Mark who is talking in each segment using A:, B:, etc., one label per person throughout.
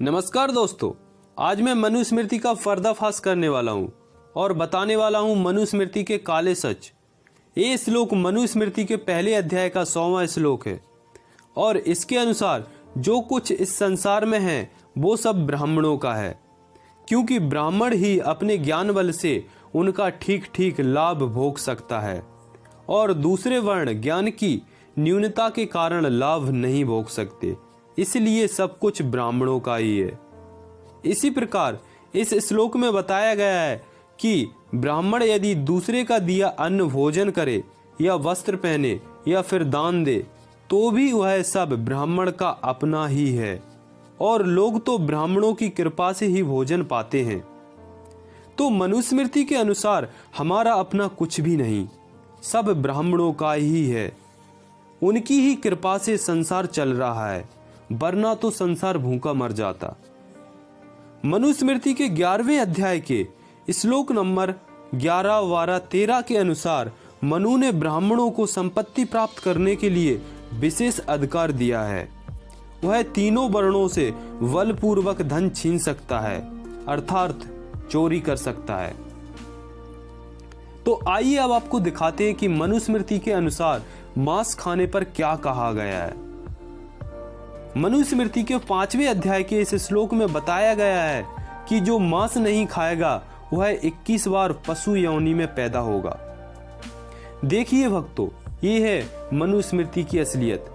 A: नमस्कार दोस्तों, आज मैं मनुस्मृति का पर्दाफाश करने वाला हूँ और बताने वाला हूँ मनुस्मृति के काले सच। ये श्लोक मनुस्मृति के पहले अध्याय का 100वां श्लोक है और इसके अनुसार जो कुछ इस संसार में है वो सब ब्राह्मणों का है, क्योंकि ब्राह्मण ही अपने ज्ञान बल से उनका ठीक ठीक लाभ भोग सकता है और दूसरे वर्ण ज्ञान की न्यूनता के कारण लाभ नहीं भोग सकते, इसलिए सब कुछ ब्राह्मणों का ही है। इसी प्रकार इस श्लोक में बताया गया है कि ब्राह्मण यदि दूसरे का दिया अन्न भोजन करे या वस्त्र पहने या फिर दान दे तो भी वह सब ब्राह्मण का अपना ही है और लोग तो ब्राह्मणों की कृपा से ही भोजन पाते हैं। तो मनुस्मृति के अनुसार हमारा अपना कुछ भी नहीं, सब ब्राह्मणों का ही है। उनकी ही कृपा से संसार चल रहा है, वरना तो संसार भूखा मर जाता। मनुस्मृति के 11वें अध्याय के श्लोक नंबर 11, 12, 13 के अनुसार मनु ने ब्राह्मणों को संपत्ति प्राप्त करने के लिए विशेष अधिकार दिया है। वह तीनों वर्णों से बलपूर्वक धन छीन सकता है, अर्थात चोरी कर सकता है। तो आइए अब आपको दिखाते हैं कि मनुस्मृति के अनुसार मांस खाने पर क्या कहा गया है। मनुस्मृति के 5वें अध्याय के इस श्लोक में बताया गया है कि जो मांस नहीं खाएगा वह 21 बार पशु योनि में पैदा होगा। देखिए भक्तों, ये है मनुस्मृति की असलियत।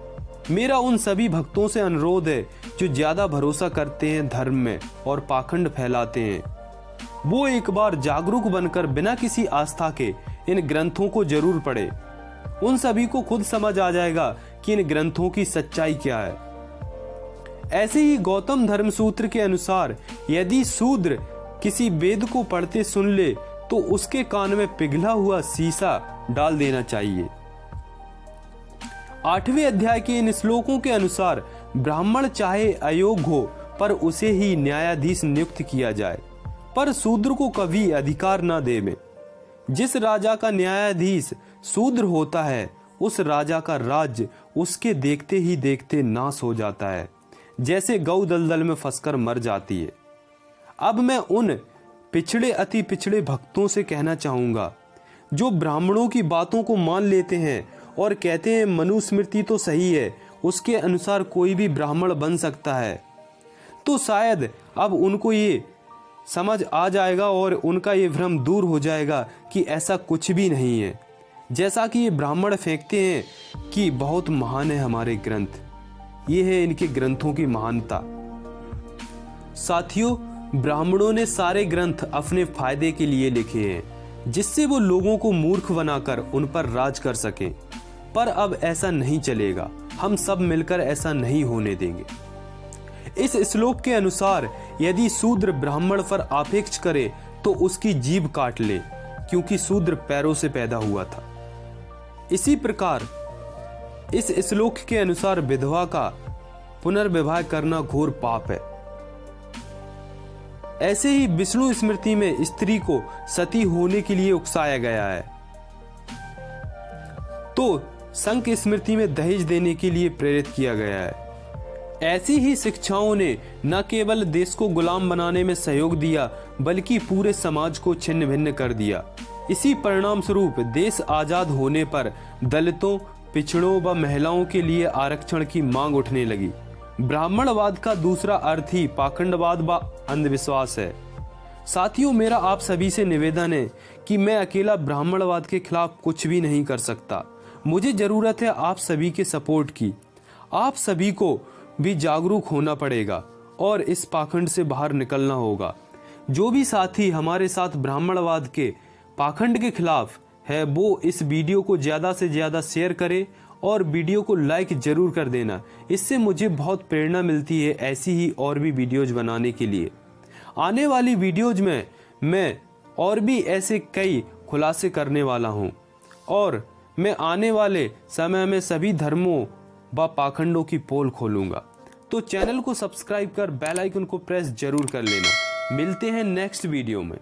A: मेरा उन सभी भक्तों से अनुरोध है जो ज्यादा भरोसा करते हैं धर्म में और पाखंड फैलाते हैं, वो एक बार जागरूक बनकर बिना किसी आस्था के इन ग्रंथों को जरूर पढ़े। उन सभी को खुद समझ आ जाएगा कि इन ग्रंथों की सच्चाई क्या है। ऐसे ही गौतम धर्म सूत्र के अनुसार यदि शूद्र किसी वेद को पढ़ते सुन ले तो उसके कान में पिघला हुआ शीशा डाल देना चाहिए। 8वें अध्याय के इन श्लोकों के अनुसार ब्राह्मण चाहे अयोग्य हो पर उसे ही न्यायाधीश नियुक्त किया जाए, पर शूद्र को कभी अधिकार न देवे। जिस राजा का न्यायाधीश शूद्र होता है उस राजा का राज्य उसके देखते ही देखते नाश हो जाता है, जैसे गौ दलदल में फंसकर मर जाती है। अब मैं उन पिछड़े अति पिछड़े भक्तों से कहना चाहूंगा जो ब्राह्मणों की बातों को मान लेते हैं और कहते हैं मनुस्मृति तो सही है, उसके अनुसार कोई भी ब्राह्मण बन सकता है, तो शायद अब उनको ये समझ आ जाएगा और उनका ये भ्रम दूर हो जाएगा कि ऐसा कुछ भी नहीं है, जैसा कि ये ब्राह्मण फेंकते हैं कि बहुत महान है हमारे ग्रंथ। ये है इनके ग्रंथों की महानता। साथियों, ब्राह्मणों ने सारे ग्रंथ अपने फायदे के लिए लिखे हैं, जिससे वो लोगों को मूर्ख बनाकर उन पर राज कर सकें, पर अब ऐसा नहीं चलेगा। हम सब मिलकर ऐसा नहीं होने देंगे। इस श्लोक के अनुसार यदि शूद्र ब्राह्मण पर आपेक्ष करे तो उसकी जीभ काट ले, क्योंकि शूद्र पैरों से पैदा हुआ था। इसी प्रकार इस श्लोक के अनुसार विधवा का पुनर्विवाह करना घोर पाप है। ऐसे ही विष्णु स्मृति में स्त्री को सती होने के लिए उकसाया गया है, तो संक स्मृति में दहेज देने के लिए प्रेरित किया गया है। ऐसी ही शिक्षाओं ने न केवल देश को गुलाम बनाने में सहयोग दिया बल्कि पूरे समाज को छिन्न भिन्न कर दिया। इसी परिणाम स्वरूप देश आजाद होने पर दलितों, पिछड़ों व महिलाओं के लिए आरक्षण की मांग उठने लगी। ब्राह्मणवाद का दूसरा अर्थ ही पाखंडवाद व अंधविश्वास है। साथियों, मेरा आप सभी से निवेदन है कि मैं अकेला ब्राह्मणवाद के खिलाफ कुछ भी नहीं कर सकता। मुझे जरूरत है आप सभी के सपोर्ट की। आप सभी को भी जागरूक होना पड़ेगा और इस पाखंड से बाहर निकलना होगा। जो भी साथी हमारे साथ ब्राह्मणवाद के पाखंड के खिलाफ है वो इस वीडियो को ज्यादा से ज्यादा शेयर करे और वीडियो को लाइक जरूर कर देना। इससे मुझे बहुत प्रेरणा मिलती है ऐसी ही और भी वीडियोज बनाने के लिए। आने वाली वीडियोज में मैं और भी ऐसे कई खुलासे करने वाला हूँ और मैं आने वाले समय में सभी धर्मों व पाखंडों की पोल खोलूंगा। तो चैनल को सब्सक्राइब कर बेल आइकन को प्रेस जरूर कर लेना। मिलते हैं नेक्स्ट वीडियो में।